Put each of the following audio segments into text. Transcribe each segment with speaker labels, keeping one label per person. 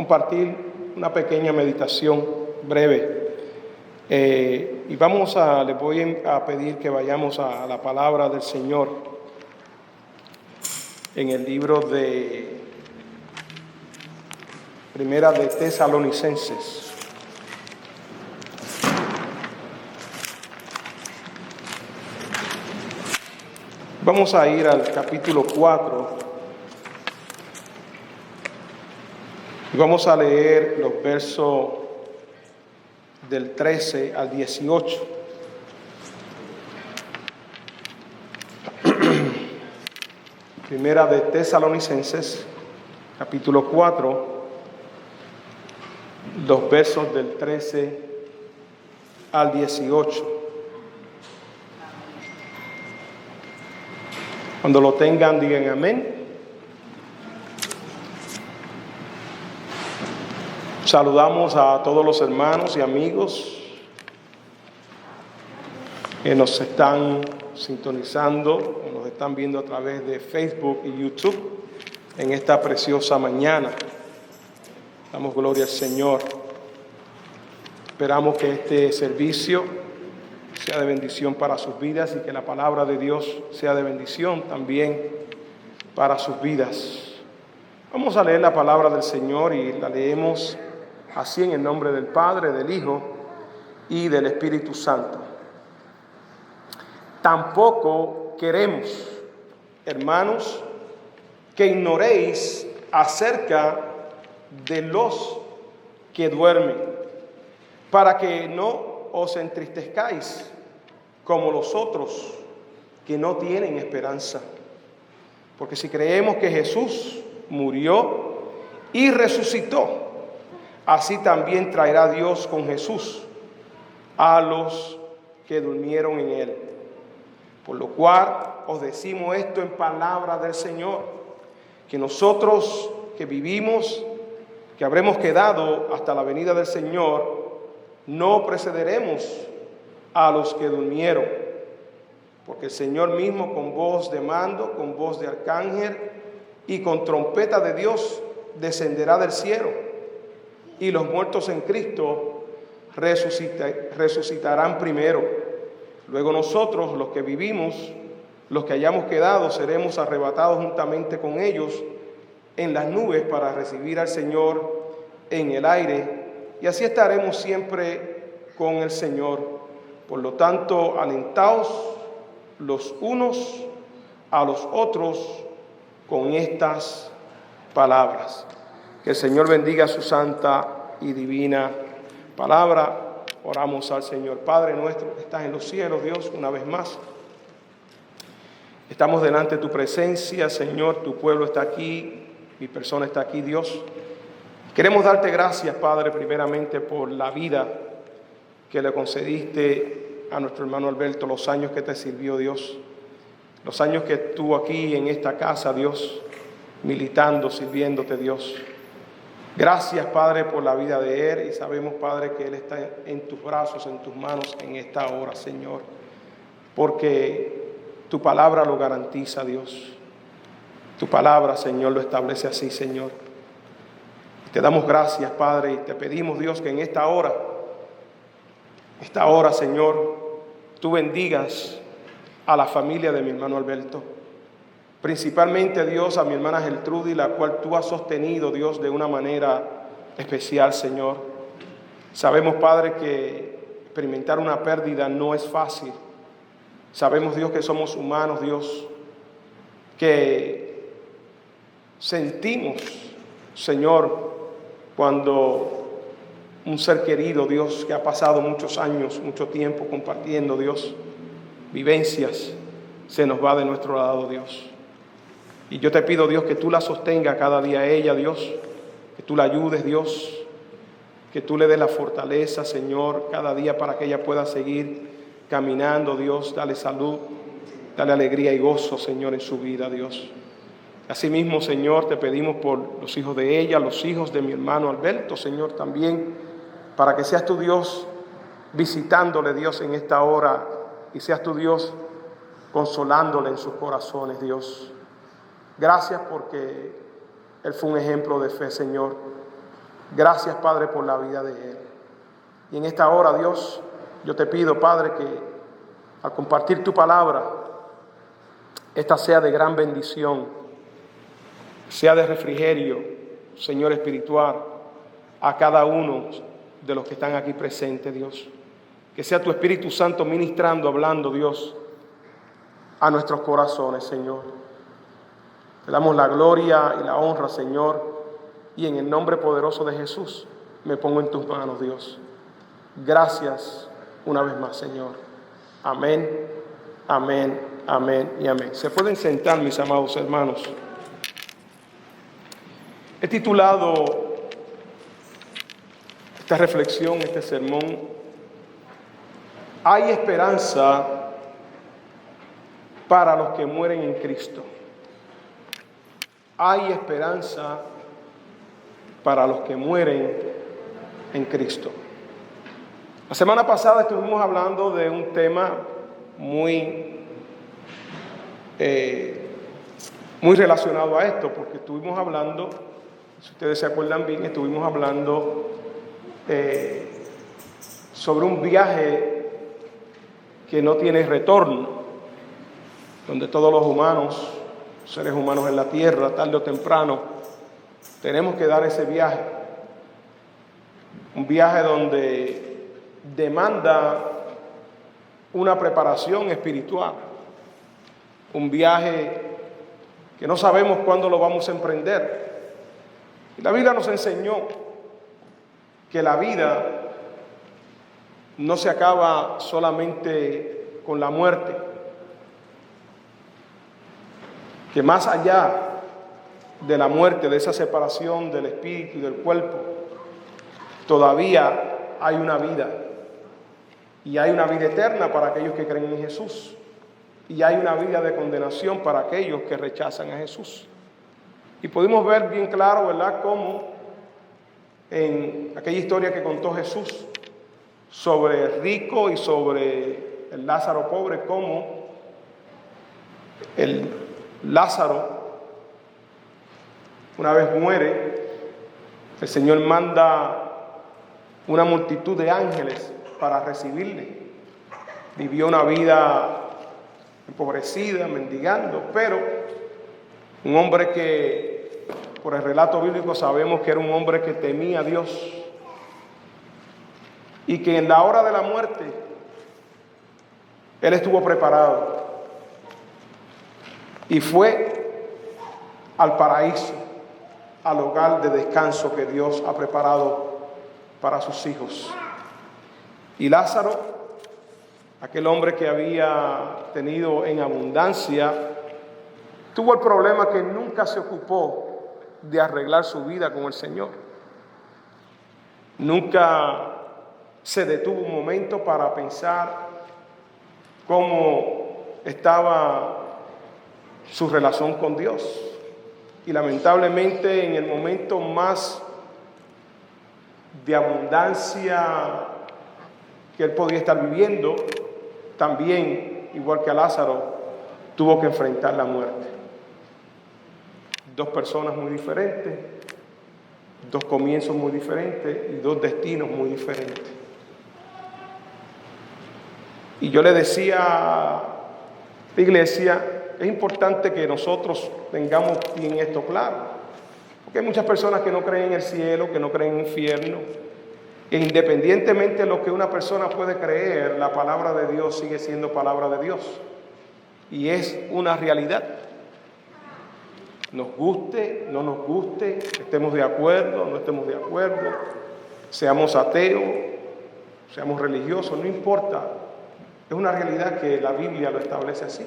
Speaker 1: compartir una pequeña meditación breve. Les voy a pedir que vayamos a la palabra del Señor en el libro de Primera de Tesalonicenses. Vamos a ir al capítulo 4 y vamos a leer los versos del 13 al 18. Primera de Tesalonicenses, capítulo 4, los versos del 13 al 18. Cuando lo tengan, digan amén. Saludamos a todos los hermanos y amigos que nos están sintonizando o nos están viendo a través de Facebook y YouTube en esta preciosa mañana. Damos gloria al Señor. Esperamos que este servicio sea de bendición para sus vidas y que la palabra de Dios sea de bendición también para sus vidas. Vamos a leer la palabra del Señor y la leemos así en el nombre del Padre, del Hijo y del Espíritu Santo. Tampoco queremos, hermanos, que ignoréis acerca de los que duermen, para que no os entristezcáis como los otros que no tienen esperanza. Porque si creemos que Jesús murió y resucitó, así también traerá Dios con Jesús a los que durmieron en él. Por lo cual os decimos esto en palabra del Señor, que nosotros que vivimos, que habremos quedado hasta la venida del Señor, no precederemos a los que durmieron, porque el Señor mismo con voz de mando, con voz de arcángel y con trompeta de Dios descenderá del cielo, y los muertos en Cristo resucitarán primero. Luego nosotros, los que vivimos, los que hayamos quedado, seremos arrebatados juntamente con ellos en las nubes para recibir al Señor en el aire, y así estaremos siempre con el Señor. Por lo tanto, alentaos los unos a los otros con estas palabras. Que el Señor bendiga su santa y divina palabra. Oramos al Señor. Padre nuestro que estás en los cielos, Dios, una vez más estamos delante de tu presencia, Señor. Tu pueblo está aquí, mi persona está aquí, Dios. Queremos darte gracias, Padre, primeramente por la vida que le concediste a nuestro hermano Alberto, los años que te sirvió, Dios, los años que estuvo aquí en esta casa, Dios, militando, sirviéndote, Dios. Gracias, Padre, por la vida de él, y sabemos, Padre, que él está en tus brazos, en tus manos en esta hora, Señor, porque tu palabra lo garantiza, Dios. Tu palabra, Señor, lo establece así, Señor. Te damos gracias, Padre, y te pedimos, Dios, que en esta hora, Señor, tú bendigas a la familia de mi hermano Alberto. Principalmente, Dios, a mi hermana Gertrudis, la cual tú has sostenido, Dios, de una manera especial, Señor. Sabemos, Padre, que experimentar una pérdida no es fácil. Sabemos, Dios, que somos humanos, Dios, que sentimos, Señor, cuando un ser querido, Dios, que ha pasado muchos años, mucho tiempo compartiendo, Dios, vivencias, se nos va de nuestro lado, Dios. Y yo te pido, Dios, que tú la sostengas cada día a ella, Dios, que tú la ayudes, Dios, que tú le des la fortaleza, Señor, cada día para que ella pueda seguir caminando, Dios. Dale salud, dale alegría y gozo, Señor, en su vida, Dios. Asimismo, Señor, te pedimos por los hijos de ella, los hijos de mi hermano Alberto, Señor, también, para que seas tu Dios visitándole, Dios, en esta hora, y seas tu Dios consolándole en sus corazones, Dios. Gracias porque él fue un ejemplo de fe, Señor. Gracias, Padre, por la vida de él. Y en esta hora, Dios, yo te pido, Padre, que al compartir tu palabra, esta sea de gran bendición, sea de refrigerio, Señor espiritual, a cada uno de los que están aquí presentes, Dios. Que sea tu Espíritu Santo ministrando, hablando, Dios, a nuestros corazones, Señor. Te damos la gloria y la honra, Señor, y en el nombre poderoso de Jesús me pongo en tus manos, Dios. Gracias una vez más, Señor. Amén, amén, amén y amén. Se pueden sentar, mis amados hermanos. He titulado esta reflexión, este sermón, ¿hay esperanza para los que mueren en Cristo? Hay esperanza para los que mueren en Cristo. La semana pasada estuvimos hablando de un tema muy relacionado a esto, porque estuvimos hablando, si ustedes se acuerdan bien, estuvimos hablando sobre un viaje que no tiene retorno, donde todos los humanos, seres humanos en la tierra, tarde o temprano, tenemos que dar ese viaje. Un viaje donde demanda una preparación espiritual. Un viaje que no sabemos cuándo lo vamos a emprender. Y la Biblia nos enseñó que la vida no se acaba solamente con la muerte, que más allá de la muerte, de esa separación del espíritu y del cuerpo, todavía hay una vida, y hay una vida eterna para aquellos que creen en Jesús, y hay una vida de condenación para aquellos que rechazan a Jesús. Y pudimos ver bien claro, ¿verdad?, cómo en aquella historia que contó Jesús sobre el rico y sobre el Lázaro pobre, cómo el Lázaro, una vez muere, el Señor manda una multitud de ángeles para recibirle. Vivió una vida empobrecida, mendigando, pero un hombre que, por el relato bíblico, sabemos que era un hombre que temía a Dios, y que en la hora de la muerte él estuvo preparado y fue al paraíso, al hogar de descanso que Dios ha preparado para sus hijos. Y Lázaro, aquel hombre que había tenido en abundancia, tuvo el problema que nunca se ocupó de arreglar su vida con el Señor. Nunca se detuvo un momento para pensar cómo estaba su relación con Dios. Y lamentablemente, en el momento más de abundancia que él podía estar viviendo, también, igual que a Lázaro, tuvo que enfrentar la muerte. Dos personas muy diferentes, dos comienzos muy diferentes y dos destinos muy diferentes. Y yo le decía a la iglesia, es importante que nosotros tengamos bien esto claro, porque hay muchas personas que no creen en el cielo, que no creen en el infierno, e independientemente de lo que una persona puede creer, la palabra de Dios sigue siendo palabra de Dios, y es una realidad. Nos guste, no nos guste, estemos de acuerdo, no estemos de acuerdo, seamos ateos, seamos religiosos, no importa. Es una realidad que la Biblia lo establece así.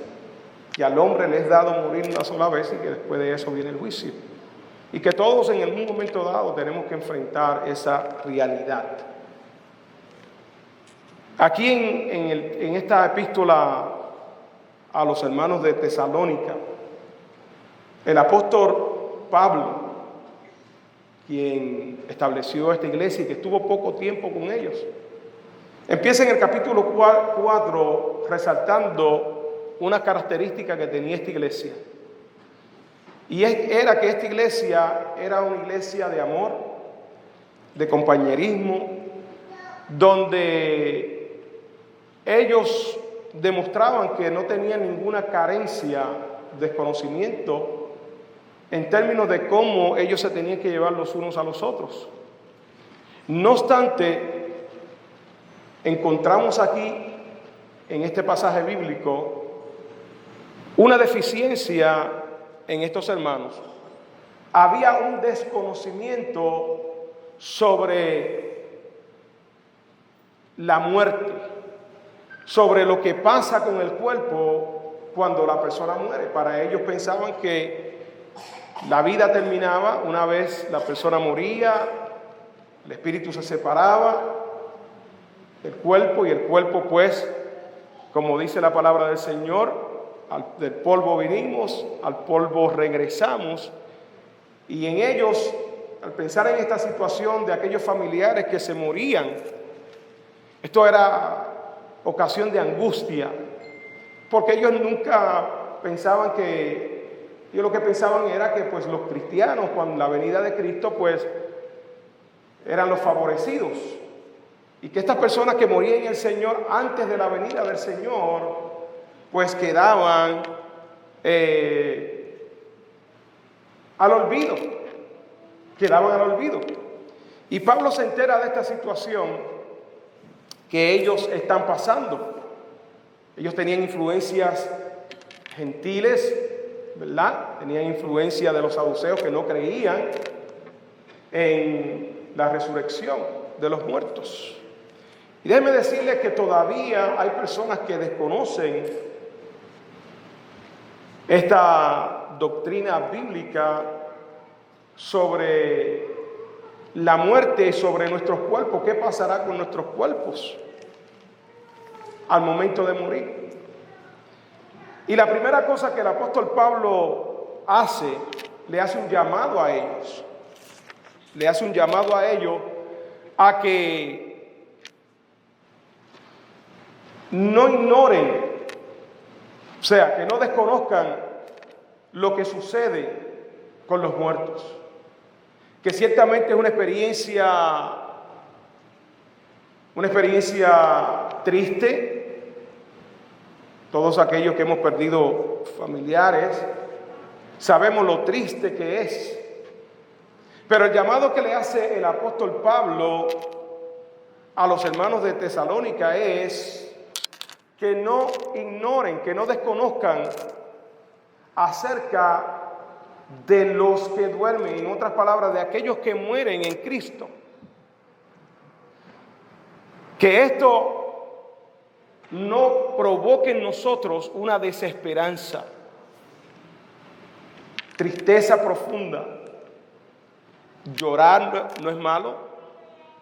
Speaker 1: Que al hombre le es dado morir una sola vez y que después de eso viene el juicio. Y que todos en algún momento dado tenemos que enfrentar esa realidad. Aquí en esta epístola a los hermanos de Tesalónica, el apóstol Pablo, quien estableció esta iglesia y que estuvo poco tiempo con ellos, empieza en el capítulo 4 resaltando una característica que tenía esta iglesia. Y era que esta iglesia era una iglesia de amor, de compañerismo, donde ellos demostraban que no tenían ninguna carencia, desconocimiento en términos de cómo ellos se tenían que llevar los unos a los otros. No obstante, encontramos aquí, en este pasaje bíblico, una deficiencia en estos hermanos. Había un desconocimiento sobre la muerte, sobre lo que pasa con el cuerpo cuando la persona muere. Para ellos pensaban que la vida terminaba una vez la persona moría, el espíritu se separaba del cuerpo y el cuerpo, pues, como dice la palabra del Señor, del polvo vinimos, al polvo regresamos. Y en ellos, al pensar en esta situación de aquellos familiares que se morían, esto era ocasión de angustia, porque ellos nunca pensaban ellos lo que pensaban era que pues los cristianos, con la venida de Cristo, pues eran los favorecidos, y que estas personas que morían en el Señor antes de la venida del Señor, pues quedaban al olvido, Y Pablo se entera de esta situación que ellos están pasando. Ellos tenían influencias gentiles, ¿verdad? Tenían influencia de los saduceos que no creían en la resurrección de los muertos. Y déjenme decirles que todavía hay personas que desconocen esta doctrina bíblica sobre la muerte, sobre nuestros cuerpos. ¿Qué pasará con nuestros cuerpos al momento de morir? Y la primera cosa que el apóstol Pablo hace, le hace un llamado a ellos. Le hace un llamado a ellos a que no ignoren, o sea, que no desconozcan lo que sucede con los muertos, que ciertamente es una experiencia triste. Todos aquellos que hemos perdido familiares sabemos lo triste que es. Pero el llamado que le hace el apóstol Pablo a los hermanos de Tesalónica es que no ignoren, que no desconozcan acerca de los que duermen, en otras palabras, de aquellos que mueren en Cristo. Que esto no provoque en nosotros una desesperanza, tristeza profunda. Llorar no es malo.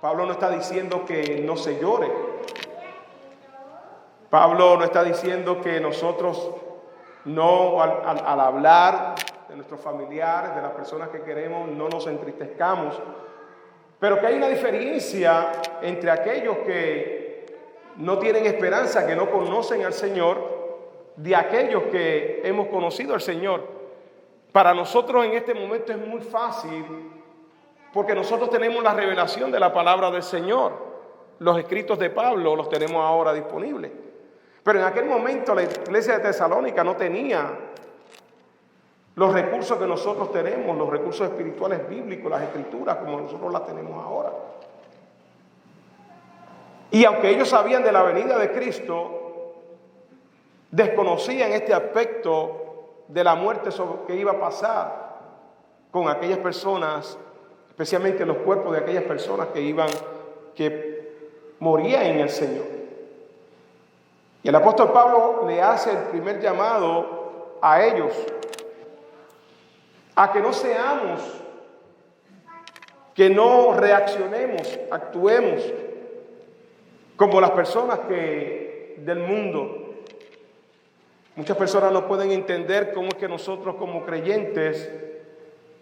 Speaker 1: Pablo no está diciendo que no se llore. Pablo no está diciendo que nosotros no, al hablar de nuestros familiares, de las personas que queremos, no nos entristezcamos. Pero que hay una diferencia entre aquellos que no tienen esperanza, que no conocen al Señor, de aquellos que hemos conocido al Señor. Para nosotros en este momento es muy fácil, porque nosotros tenemos la revelación de la palabra del Señor. Los escritos de Pablo los tenemos ahora disponibles. Pero en aquel momento la iglesia de Tesalónica no tenía los recursos que nosotros tenemos, los recursos espirituales bíblicos, las escrituras, como nosotros las tenemos ahora. Y aunque ellos sabían de la venida de Cristo, desconocían este aspecto de la muerte que iba a pasar con aquellas personas, especialmente los cuerpos de aquellas personas que morían en el Señor. Y el apóstol Pablo le hace el primer llamado a ellos, a que no seamos, que no reaccionemos, actuemos como las personas del mundo. Muchas personas no pueden entender cómo es que nosotros como creyentes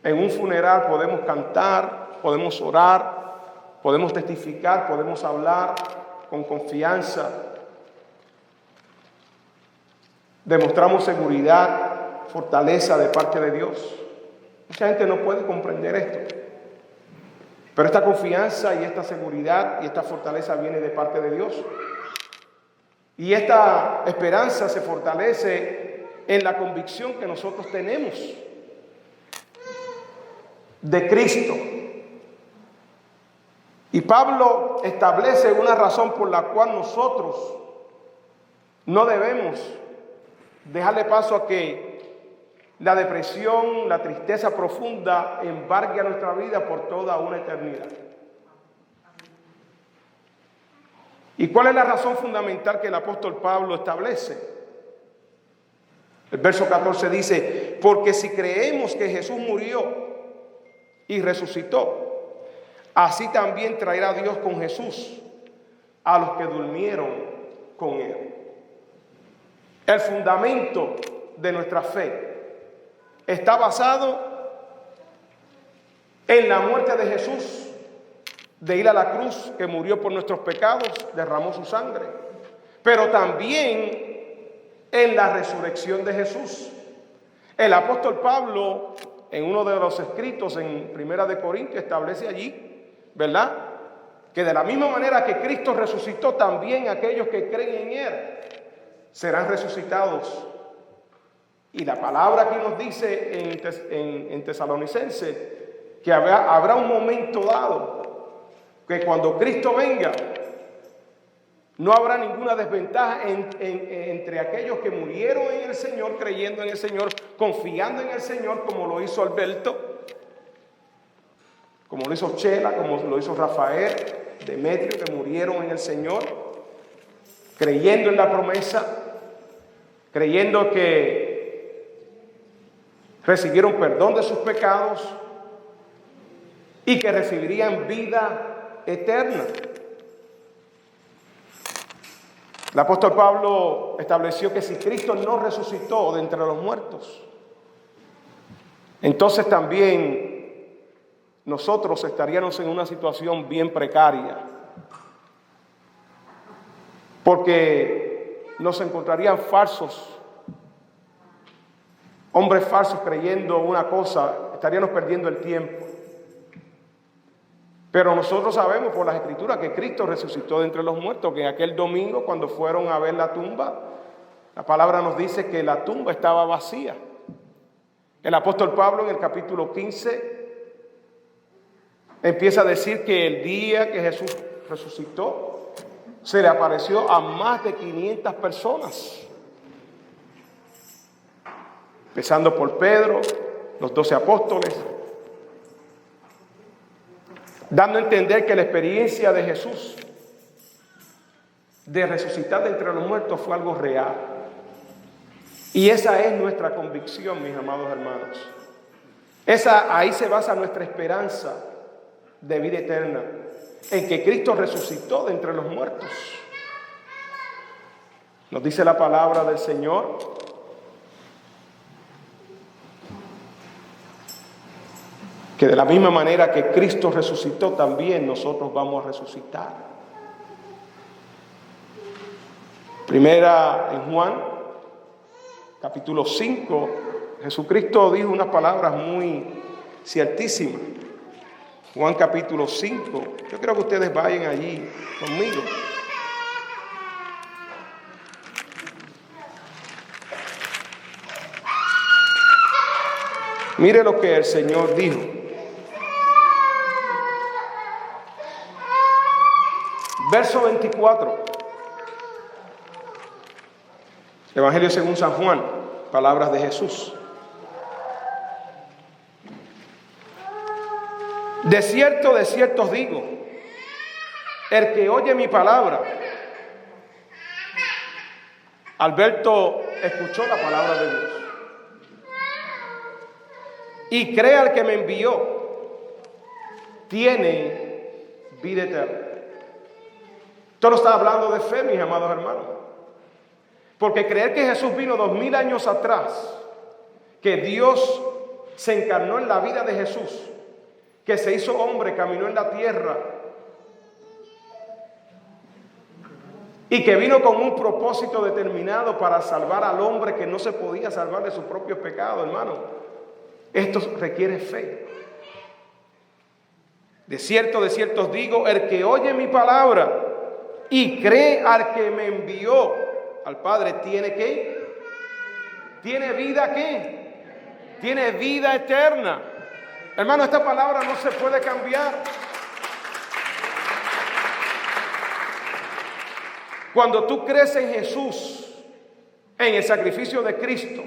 Speaker 1: en un funeral podemos cantar, podemos orar, podemos testificar, podemos hablar con confianza. Demostramos seguridad, fortaleza de parte de Dios. Mucha gente no puede comprender esto. Pero esta confianza y esta seguridad y esta fortaleza viene de parte de Dios. Y esta esperanza se fortalece en la convicción que nosotros tenemos de Cristo. Y Pablo establece una razón por la cual nosotros no debemos dejarle paso a que la depresión, la tristeza profunda embargue a nuestra vida por toda una eternidad. ¿Y cuál es la razón fundamental que el apóstol Pablo establece? El verso 14 dice: porque si creemos que Jesús murió y resucitó, así también traerá Dios con Jesús a los que durmieron con Él. El fundamento de nuestra fe está basado en la muerte de Jesús, de ir a la cruz, que murió por nuestros pecados, derramó su sangre, pero también en la resurrección de Jesús. El apóstol Pablo, en uno de los escritos en Primera de Corintios, establece allí, ¿verdad?, que de la misma manera que Cristo resucitó, también aquellos que creen en Él serán resucitados. Y la palabra aquí nos dice en Tesalonicenses que habrá un momento dado que cuando Cristo venga no habrá ninguna desventaja entre aquellos que murieron en el Señor, creyendo en el Señor, confiando en el Señor, como lo hizo Alberto, como lo hizo Chela, como lo hizo Rafael, Demetrio, que murieron en el Señor, creyendo en la promesa, creyendo que recibieron perdón de sus pecados y que recibirían vida eterna. El apóstol Pablo estableció que si Cristo no resucitó de entre los muertos, entonces también nosotros estaríamos en una situación bien precaria, porque nos encontrarían hombres falsos creyendo una cosa, estaríamos perdiendo el tiempo. Pero nosotros sabemos por las Escrituras que Cristo resucitó de entre los muertos, que aquel domingo cuando fueron a ver la tumba, la palabra nos dice que la tumba estaba vacía. El apóstol Pablo en el capítulo 15 empieza a decir que el día que Jesús resucitó se le apareció a más de 500 personas. Empezando por Pedro, los 12 apóstoles, dando a entender que la experiencia de Jesús de resucitar de entre los muertos fue algo real. Y esa es nuestra convicción, mis amados hermanos. Ahí se basa nuestra esperanza de vida eterna, en que Cristo resucitó de entre los muertos. Nos dice la palabra del Señor que de la misma manera que Cristo resucitó, también nosotros vamos a resucitar. Primera en Juan, capítulo 5, Jesucristo dijo unas palabras muy ciertísimas. Juan capítulo 5, yo quiero que ustedes vayan allí conmigo. Mire lo que el Señor dijo. Verso 24. Evangelio según San Juan, palabras de Jesús. De cierto os digo, el que oye mi palabra. Alberto escuchó la palabra de Dios. Y cree al que me envió, tiene vida eterna. Esto no está hablando de fe, mis amados hermanos. Porque creer que Jesús vino 2000 años atrás, que Dios se encarnó en la vida de Jesús, que se hizo hombre, caminó en la tierra y que vino con un propósito determinado para salvar al hombre que no se podía salvar de sus propios pecados, hermano. Esto requiere fe. de cierto os digo, el que oye mi palabra y cree al que me envió, al Padre, ¿tiene qué? ¿Tiene vida qué? Tiene vida eterna. Hermano, esta palabra no se puede cambiar. Cuando tú crees en Jesús, en el sacrificio de Cristo,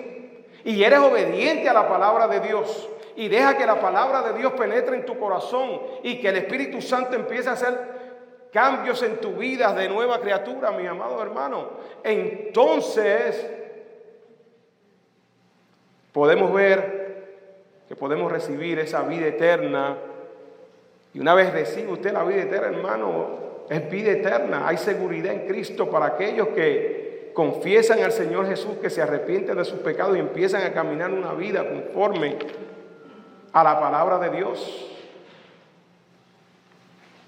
Speaker 1: y eres obediente a la palabra de Dios, y deja que la palabra de Dios penetre en tu corazón, y que el Espíritu Santo empiece a hacer cambios en tu vida de nueva criatura, mi amado hermano, entonces podemos ver que podemos recibir esa vida eterna. Y una vez recibe usted la vida eterna, hermano, es vida eterna. Hay seguridad en Cristo para aquellos que confiesan al Señor Jesús, que se arrepienten de sus pecados y empiezan a caminar una vida conforme a la palabra de Dios.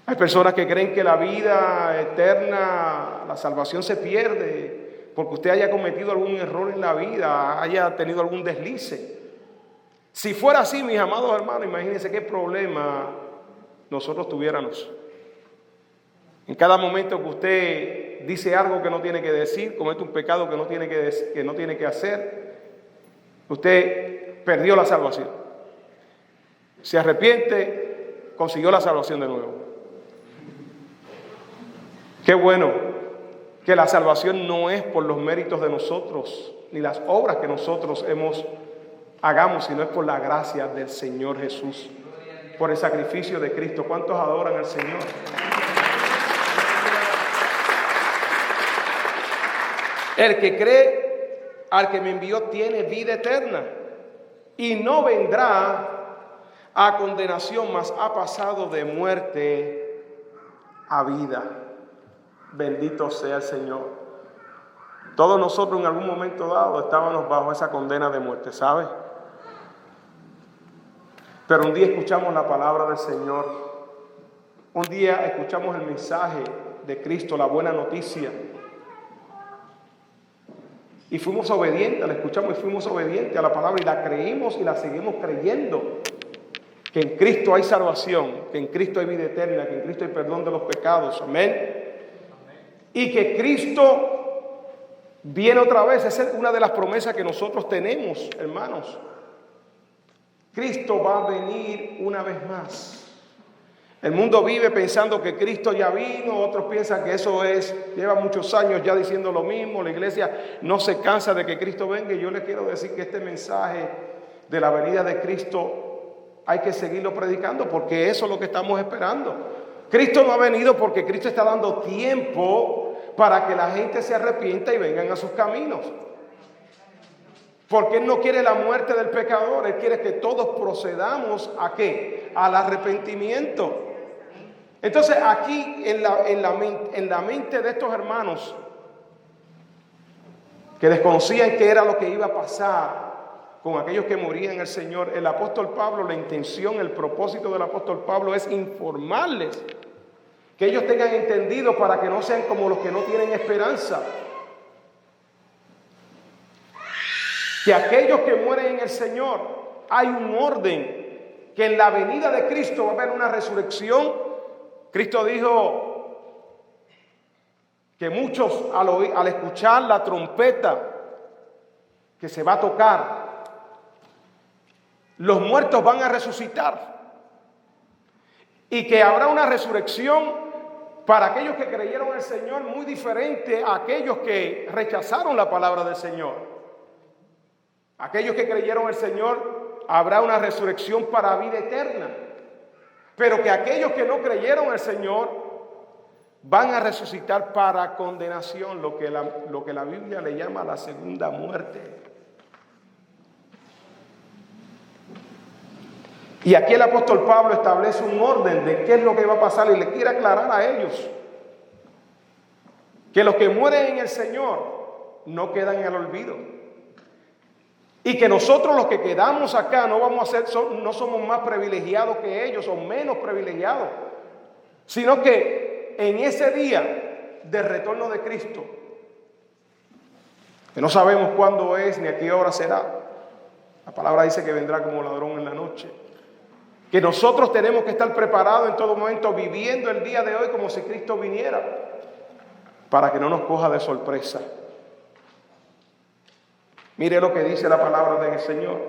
Speaker 1: Hay personas que creen que la vida eterna, la salvación se pierde porque usted haya cometido algún error en la vida, haya tenido algún deslice. Si fuera así, mis amados hermanos, imagínense qué problema nosotros tuviéramos. En cada momento que usted dice algo que no tiene que decir, comete un pecado que no tiene que hacer, usted perdió la salvación. Se arrepiente, consiguió la salvación de nuevo. Qué bueno que la salvación no es por los méritos de nosotros, ni las obras que nosotros hagamos, sino es por la gracia del Señor Jesús, por el sacrificio de Cristo. ¿Cuántos adoran al Señor? El que cree al que me envió tiene vida eterna y no vendrá a condenación, mas ha pasado de muerte a vida. Bendito sea el Señor. Todos nosotros en algún momento dado estábamos bajo esa condena de muerte, ¿sabe? Pero un día escuchamos la palabra del Señor. Un día escuchamos el mensaje de Cristo, la buena noticia. Y fuimos obedientes, la escuchamos y fuimos obedientes a la palabra y la creímos y la seguimos creyendo. Que en Cristo hay salvación, que en Cristo hay vida eterna, que en Cristo hay perdón de los pecados. Amén. Y que Cristo viene otra vez. Esa es una de las promesas que nosotros tenemos, hermanos. Cristo va a venir una vez más. El mundo vive pensando que Cristo ya vino, otros piensan que eso lleva muchos años ya diciendo lo mismo. La iglesia no se cansa de que Cristo venga, y yo les quiero decir que este mensaje de la venida de Cristo hay que seguirlo predicando, porque eso es lo que estamos esperando. Cristo no ha venido porque Cristo está dando tiempo para que la gente se arrepienta y vengan a sus caminos. Porque Él no quiere la muerte del pecador, Él quiere que todos procedamos ¿a qué? Al arrepentimiento. Entonces aquí en la mente de estos hermanos que desconocían qué era lo que iba a pasar con aquellos que morían en el Señor, el apóstol Pablo, la intención, el propósito del apóstol Pablo es informarles, que ellos tengan entendido para que no sean como los que no tienen esperanza. Que aquellos que mueren en el Señor, hay un orden, que en la venida de Cristo va a haber una resurrección. Cristo dijo que muchos al escuchar la trompeta que se va a tocar, los muertos van a resucitar. Y que habrá una resurrección para aquellos que creyeron en el Señor muy diferente a aquellos que rechazaron la palabra del Señor. Aquellos que creyeron en el Señor, habrá una resurrección para vida eterna. Pero que aquellos que no creyeron en el Señor van a resucitar para condenación, lo que la Biblia le llama la segunda muerte. Y aquí el apóstol Pablo establece un orden de qué es lo que va a pasar y le quiere aclarar a ellos que los que mueren en el Señor no quedan en el olvido. Y que nosotros los que quedamos acá no somos más privilegiados que ellos o menos privilegiados, sino que en ese día del retorno de Cristo, que no sabemos cuándo es ni a qué hora será, la palabra dice que vendrá como ladrón en la noche. que nosotros tenemos que estar preparados en todo momento, viviendo el día de hoy como si Cristo viniera, para que no nos coja de sorpresa. Mire lo que dice la palabra del Señor.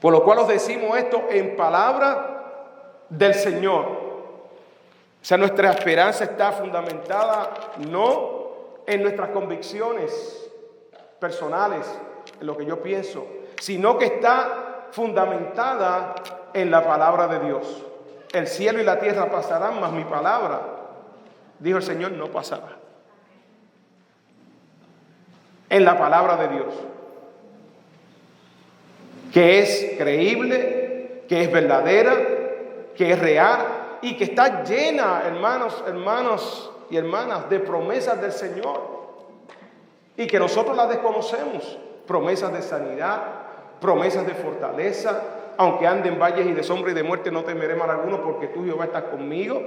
Speaker 1: Por lo cual os decimos esto en palabra del Señor. O sea, nuestra esperanza está fundamentada no en nuestras convicciones personales, en lo que yo pienso, sino que está fundamentada en la palabra de Dios. El cielo y la tierra pasarán, mas mi palabra, dijo el Señor, no pasará. En la palabra de Dios, que es creíble, que es verdadera, que es real y que está llena, hermanos y hermanas, de promesas del Señor, y que nosotros las desconocemos. Promesas de sanidad, promesas de fortaleza. Aunque ande en valles y de sombra y de muerte, no temeré mal alguno, porque tú, Jehová, estás conmigo.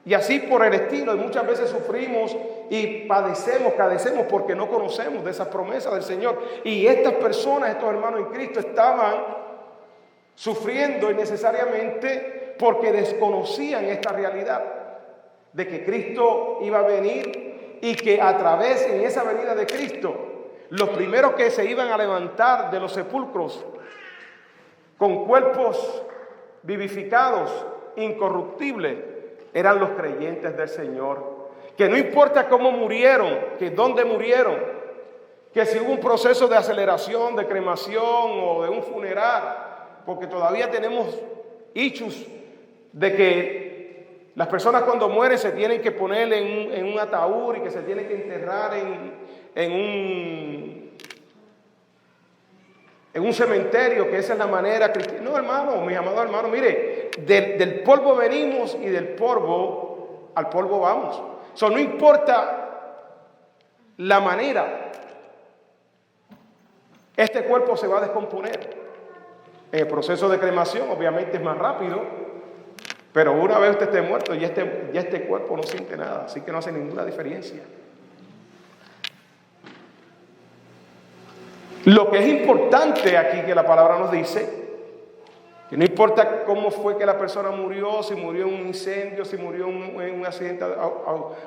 Speaker 1: Y así por el estilo. Y muchas veces sufrimos y cadecemos porque no conocemos de esas promesas del Señor. Y estas personas, estos hermanos en Cristo, estaban sufriendo innecesariamente porque desconocían esta realidad de que Cristo iba a venir, y que a través, en esa venida de Cristo, los primeros que se iban a levantar de los sepulcros con cuerpos vivificados, incorruptibles, eran los creyentes del Señor. Que no importa cómo murieron, que dónde murieron, que si hubo un proceso de aceleración, de cremación o de un funeral, porque todavía tenemos hechos de que las personas cuando mueren se tienen que poner en un ataúd y que se tienen que enterrar en un cementerio, que esa es la manera cristiana. No, hermano, mis amados hermanos, mire, del polvo venimos y del polvo al polvo vamos. Eso no importa la manera, este cuerpo se va a descomponer. En el proceso de cremación obviamente es más rápido, pero una vez usted esté muerto, ya este cuerpo no siente nada, así que no hace ninguna diferencia. Lo que es importante aquí que la palabra nos dice, que no importa cómo fue que la persona murió, si murió en un incendio, si murió en un accidente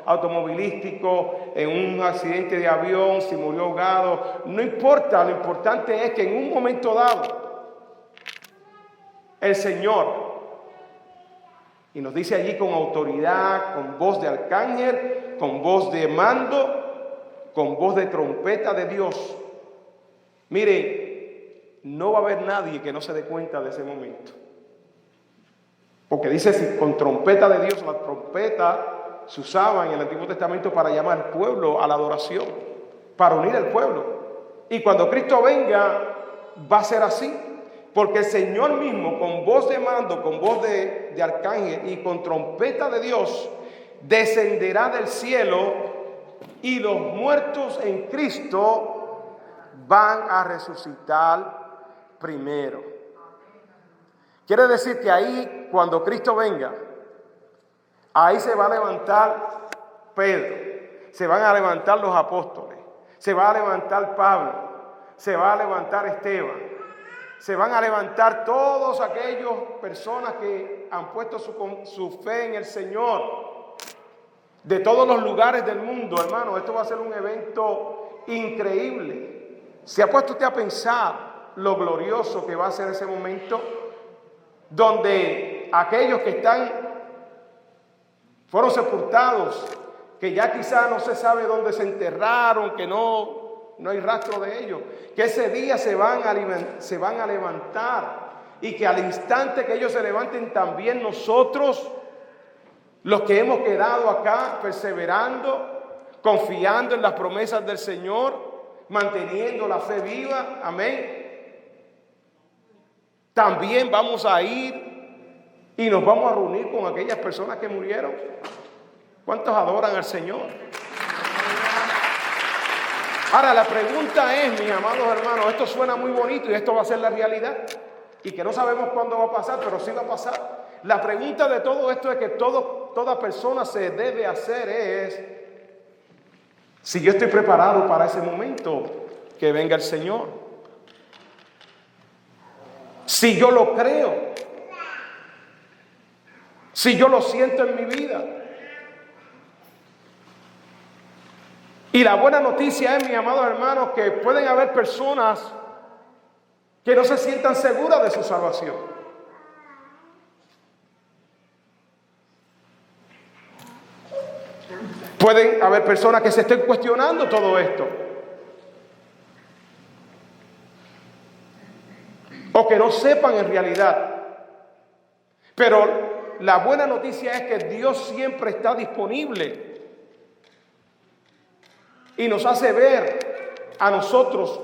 Speaker 1: automovilístico, en un accidente de avión, si murió ahogado, no importa, lo importante es que en un momento dado, el Señor, y nos dice allí con autoridad, con voz de arcángel, con voz de mando, con voz de trompeta de Dios. Mire, no va a haber nadie que no se dé cuenta de ese momento. Porque dice, si con trompeta de Dios, la trompeta se usaba en el Antiguo Testamento para llamar al pueblo a la adoración, para unir al pueblo. Y cuando Cristo venga, va a ser así. Porque el Señor mismo, con voz de mando, con voz de arcángel y con trompeta de Dios, descenderá del cielo, y los muertos en Cristo van a resucitar primero. Quiere decir que ahí, cuando Cristo venga, ahí se va a levantar Pedro, se van a levantar los apóstoles, se va a levantar Pablo, se va a levantar Esteban. Se van a levantar todos aquellos personas que han puesto su fe en el Señor, de todos los lugares del mundo, hermano. Esto va a ser un evento increíble. ¿Se ha puesto usted a pensar lo glorioso que va a ser ese momento? Donde aquellos que fueron sepultados, que ya quizá no se sabe dónde se enterraron, que no hay rastro de ellos, que ese día se van a levantar, y que al instante que ellos se levanten, también nosotros, los que hemos quedado acá perseverando, confiando en las promesas del Señor, manteniendo la fe viva, amén, también vamos a ir y nos vamos a reunir con aquellas personas que murieron. ¿Cuántos adoran al Señor? Ahora la pregunta es, mis amados hermanos, esto suena muy bonito y esto va a ser la realidad, y que no sabemos cuándo va a pasar, pero sí va a pasar. La pregunta de todo esto es que toda persona se debe hacer es, si yo estoy preparado para ese momento que venga el Señor. si yo lo creo, si yo lo siento en mi vida. Y la buena noticia es, mis amados hermanos, que pueden haber personas que no se sientan seguras de su salvación. Pueden haber personas que se estén cuestionando todo esto, o que no sepan en realidad. Pero la buena noticia es que Dios siempre está disponible y nos hace ver a nosotros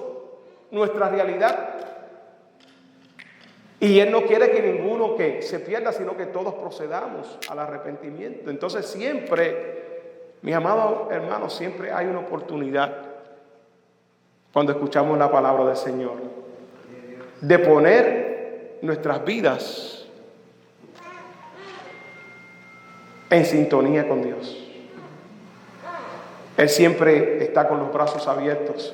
Speaker 1: nuestra realidad. Y Él no quiere que ninguno que se pierda, sino que todos procedamos al arrepentimiento. Entonces siempre, mis amados hermanos, siempre hay una oportunidad cuando escuchamos la palabra del Señor de poner nuestras vidas en sintonía con Dios. Él siempre está con los brazos abiertos,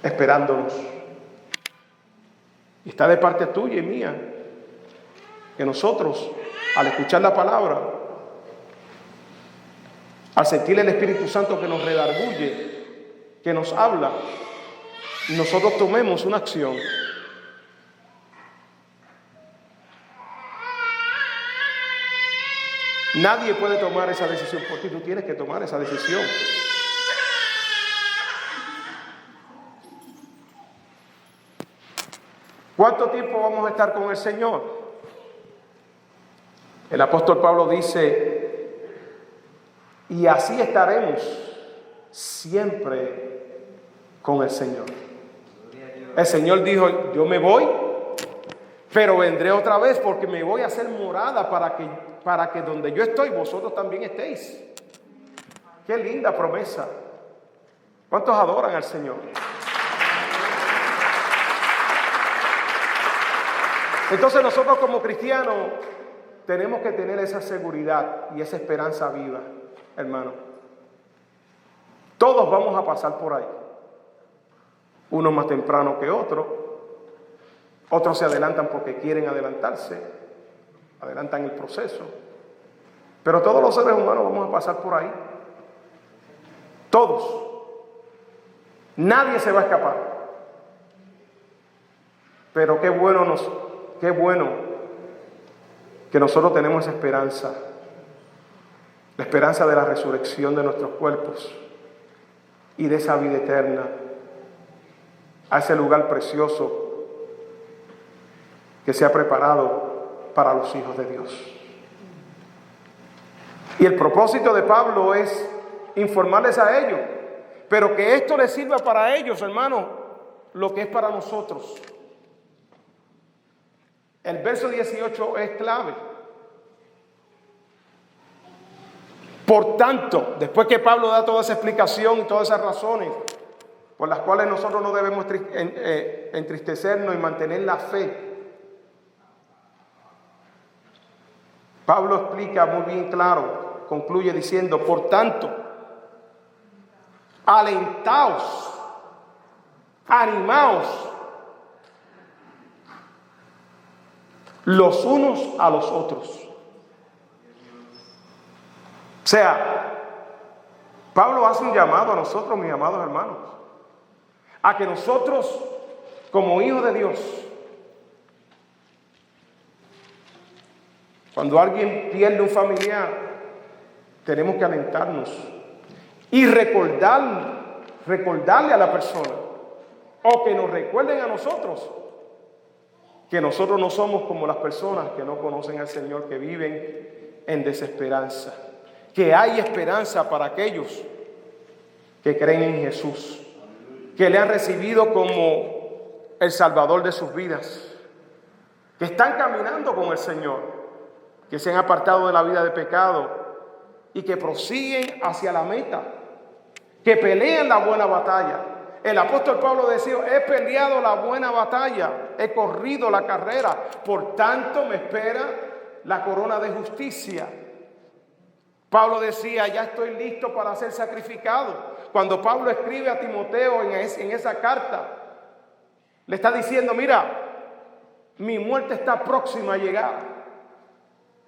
Speaker 1: esperándonos. Y está de parte tuya y mía que nosotros, al escuchar la palabra, al sentir el Espíritu Santo que nos redarguye, que nos habla, nosotros tomemos una acción. Nadie puede tomar esa decisión por ti, tú tienes que tomar esa decisión. ¿Cuánto tiempo vamos a estar con el Señor? El apóstol Pablo dice, y así estaremos siempre con el Señor. El Señor dijo, yo me voy, pero vendré otra vez porque me voy a hacer morada para que donde yo estoy, vosotros también estéis. Qué linda promesa. ¿Cuántos adoran al Señor? Entonces nosotros como cristianos tenemos que tener esa seguridad y esa esperanza viva, hermano. Todos vamos a pasar por ahí. Uno más temprano que otro. Otros se adelantan porque quieren adelantarse. Adelantan el proceso. Pero todos los seres humanos vamos a pasar por ahí. Todos. Nadie se va a escapar. Pero qué bueno que nosotros tenemos esa esperanza, la esperanza de la resurrección de nuestros cuerpos y de esa vida eterna, a ese lugar precioso que se ha preparado para los hijos de Dios. Y el propósito de Pablo es informarles a ellos, pero que esto les sirva para ellos, hermanos, lo que es para nosotros. El verso 18 es clave. Por tanto, después que Pablo da toda esa explicación y todas esas razones por las cuales nosotros no debemos entristecernos y mantener la fe, Pablo explica muy bien claro, concluye diciendo, por tanto, alentaos, animaos los unos a los otros. O sea, Pablo hace un llamado a nosotros, mis amados hermanos, a que nosotros, como hijos de Dios, cuando alguien pierde un familiar, tenemos que alentarnos y recordarle a la persona, o que nos recuerden a nosotros, que nosotros no somos como las personas que no conocen al Señor, que viven en desesperanza, que hay esperanza para aquellos que creen en Jesús, que le han recibido como el Salvador de sus vidas, que están caminando con el Señor, que se han apartado de la vida de pecado y que prosiguen hacia la meta, que pelean la buena batalla. El apóstol Pablo decía, he peleado la buena batalla, he corrido la carrera, por tanto me espera la corona de justicia. Pablo decía, ya estoy listo para ser sacrificado. Cuando Pablo escribe a Timoteo en esa carta, le está diciendo, mira, Mi muerte está próxima a llegar.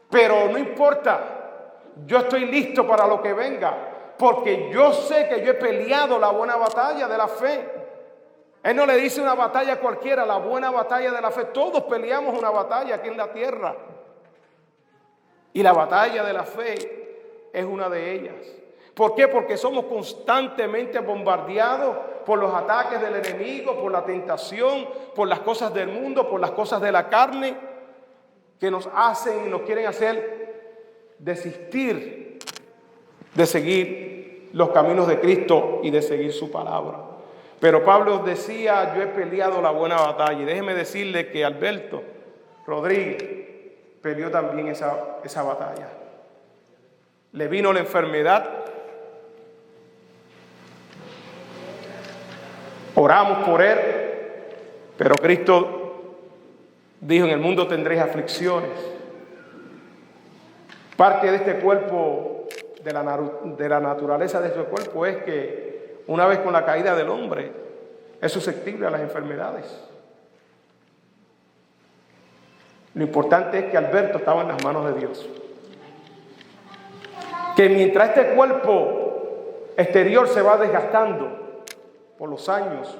Speaker 1: Pero no importa, yo estoy listo para lo que venga, porque yo sé que yo he peleado la buena batalla de la fe. Él no le dice una batalla cualquiera, la buena batalla de la fe. Todos peleamos una batalla aquí en la tierra. Y la batalla de la fe es una de ellas. ¿Por qué? Porque somos constantemente bombardeados por los ataques del enemigo, por la tentación, por las cosas del mundo, por las cosas de la carne, que nos hacen y nos quieren hacer desistir de seguir los caminos de Cristo y de seguir su palabra. Pero Pablo decía, yo he peleado la buena batalla. Y déjeme decirle que Alberto Rodríguez peleó también esa batalla. Le vino la enfermedad. Oramos por él, pero Cristo dijo, en el mundo tendréis aflicciones. Parte de este cuerpo, de la naturaleza de este cuerpo, es que una vez con la caída del hombre, es susceptible a las enfermedades. Lo importante es que Alberto estaba en las manos de Dios. Que mientras este cuerpo exterior se va desgastando por los años,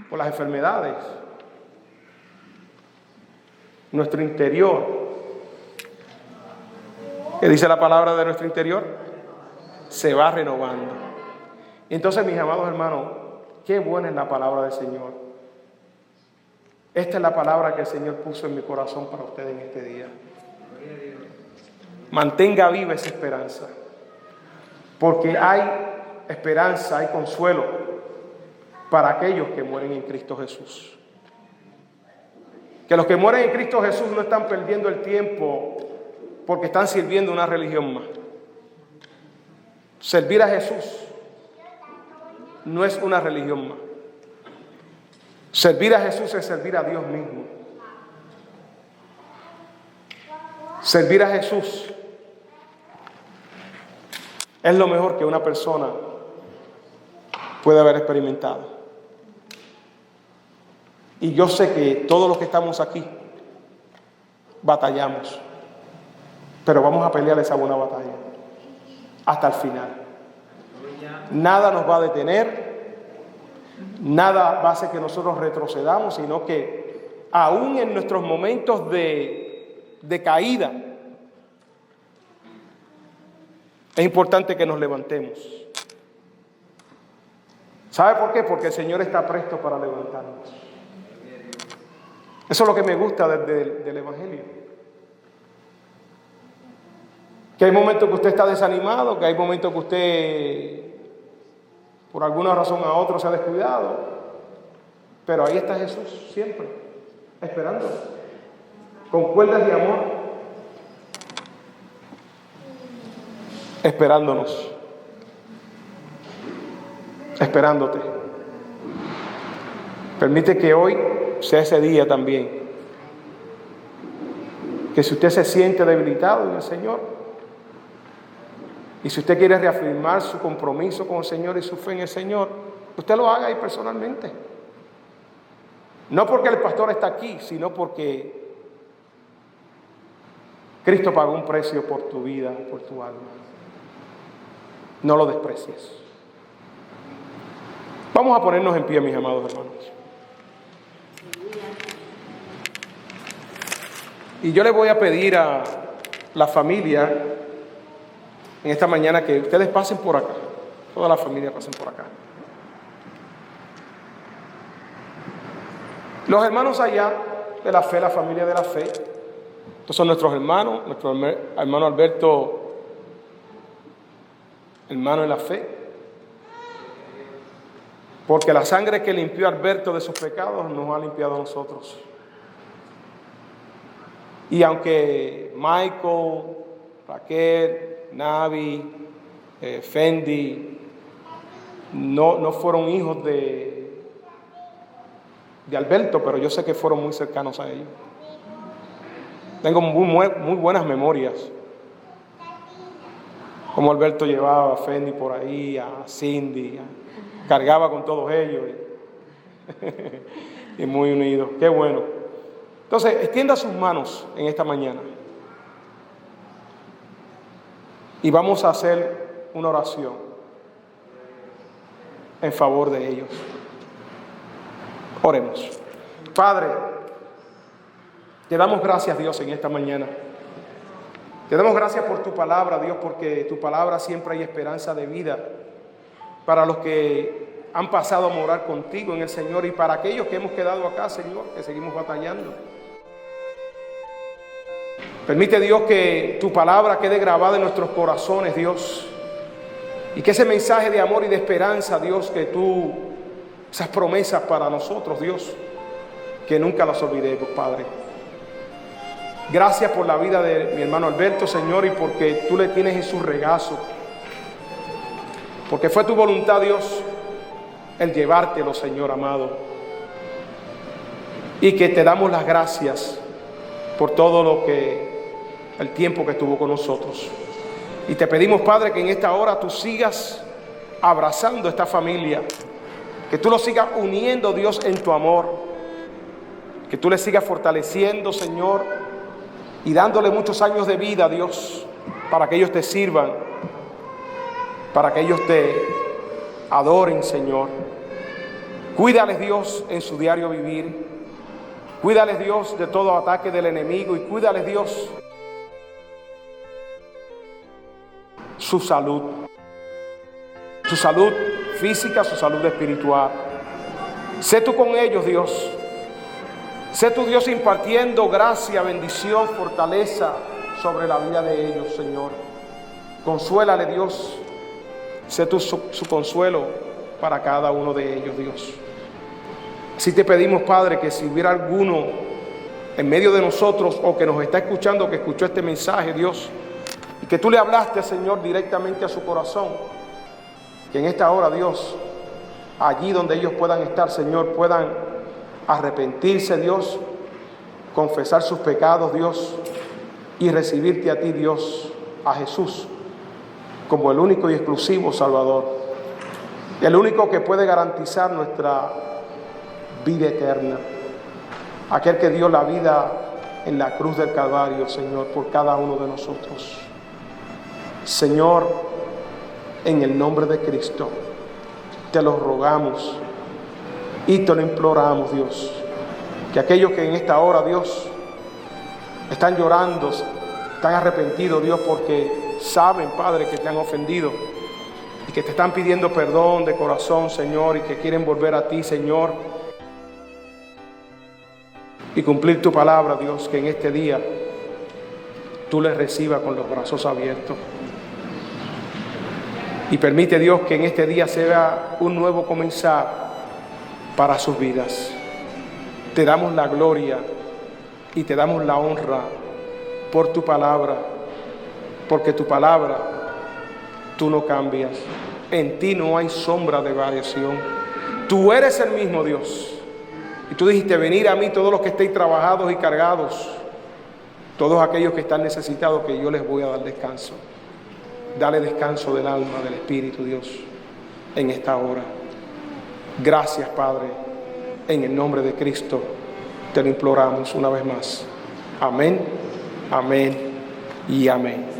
Speaker 1: por las enfermedades, nuestro interior, ¿qué dice la palabra de nuestro interior? Se va renovando. Entonces, mis amados hermanos, qué buena es la palabra del Señor. Esta es la palabra que el Señor puso en mi corazón para ustedes en este día. Mantenga viva esa esperanza, porque hay esperanza, hay consuelo para aquellos que mueren en Cristo Jesús. Que los que mueren en Cristo Jesús no están perdiendo el tiempo porque están sirviendo una religión más. Servir a Jesús no es una religión más. Servir a Jesús es servir a Dios mismo. Servir a Jesús es lo mejor que una persona puede haber experimentado. Y yo sé que todos los que estamos aquí batallamos, pero vamos a pelear esa buena batalla hasta el final. Nada nos va a detener, nada va a hacer que nosotros retrocedamos, sino que aún en nuestros momentos de caída, es importante que nos levantemos. ¿Sabe por qué? Porque el Señor está presto para levantarnos. Eso es lo que me gusta del Evangelio. Que hay momentos que usted está desanimado, que hay momentos que usted, por alguna razón a otro, se ha descuidado. Pero ahí está Jesús siempre, esperando, con cuerdas de amor, esperándonos, esperándote. Permite que hoy sea ese día también, que si usted se siente debilitado en el Señor, y si usted quiere reafirmar su compromiso con el Señor y su fe en el Señor, usted lo haga ahí personalmente. No porque el pastor está aquí, sino porque Cristo pagó un precio por tu vida, por tu alma. No lo desprecies. Vamos a ponernos en pie, mis amados hermanos. Y yo le voy a pedir a la familia en esta mañana que ustedes pasen por acá. Toda la familia pasen por acá. Los hermanos allá de la fe, la familia de la fe, estos son nuestros hermanos, nuestro hermano Alberto, hermano en la fe. Porque la sangre que limpió a Alberto de sus pecados nos ha limpiado a nosotros. Y aunque Michael, Raquel, Navi, Fendi no fueron hijos de Alberto, pero yo sé que fueron muy cercanos a ellos. Tengo muy buenas memorias. Como Alberto llevaba a Fendi por ahí, a Cindy, cargaba con todos ellos y muy unidos. Qué bueno. Entonces, extienda sus manos en esta mañana. Y vamos a hacer una oración en favor de ellos. Oremos. Padre, te damos gracias, Dios, en esta mañana. Te damos gracias por tu palabra, Dios, porque tu palabra siempre hay esperanza de vida para los que han pasado a morar contigo en el Señor y para aquellos que hemos quedado acá, Señor, que seguimos batallando. Permite, Dios, que tu palabra quede grabada en nuestros corazones, Dios, y que ese mensaje de amor y de esperanza, Dios, que tú, esas promesas para nosotros, Dios, que nunca las olvidemos, Padre. Gracias por la vida de mi hermano Alberto, Señor, y porque tú le tienes en su regazo. Porque fue tu voluntad, Dios, el llevártelo, Señor amado. Y que te damos las gracias por todo el tiempo que estuvo con nosotros. Y te pedimos, Padre, que en esta hora tú sigas abrazando a esta familia. Que tú lo sigas uniendo, Dios, en tu amor. Que tú le sigas fortaleciendo, Señor, y dándole muchos años de vida, Dios, para que ellos te sirvan, para que ellos te adoren, Señor. Cuídales, Dios, en su diario vivir. Cuídales, Dios, de todo ataque del enemigo y cuídales, Dios, su salud física, su salud espiritual. Sé tú con ellos, Dios. Sé tu Dios impartiendo gracia, bendición, fortaleza sobre la vida de ellos, Señor. Consuélale, Dios. Sé tú su consuelo para cada uno de ellos, Dios. Así te pedimos, Padre, que si hubiera alguno en medio de nosotros o que nos está escuchando, que escuchó este mensaje, Dios, y que tú le hablaste, Señor, directamente a su corazón, que en esta hora, Dios, allí donde ellos puedan estar, Señor, puedan arrepentirse, Dios, confesar sus pecados, Dios, y recibirte a ti, Dios, a Jesús, como el único y exclusivo Salvador, el único que puede garantizar nuestra vida eterna, aquel que dio la vida en la cruz del Calvario, Señor, por cada uno de nosotros. Señor, en el nombre de Cristo, te lo rogamos y te lo imploramos, Dios, que aquellos que en esta hora, Dios, están llorando, están arrepentidos, Dios, porque saben, Padre, que te han ofendido y que te están pidiendo perdón de corazón, Señor, y que quieren volver a ti, Señor, y cumplir tu palabra, Dios, que en este día tú les recibas con los brazos abiertos. Y permite, Dios, que en este día sea un nuevo comenzar para sus vidas. Te damos la gloria y te damos la honra por tu palabra, porque tu palabra tú no cambias. En ti no hay sombra de variación. Tú eres el mismo Dios. Y tú dijiste, venid a mí todos los que estéis trabajados y cargados, todos aquellos que están necesitados, que yo les voy a dar descanso. Dale descanso del alma, del espíritu, Dios, en esta hora. Gracias, Padre, en el nombre de Cristo te lo imploramos una vez más. Amén, amén y amén.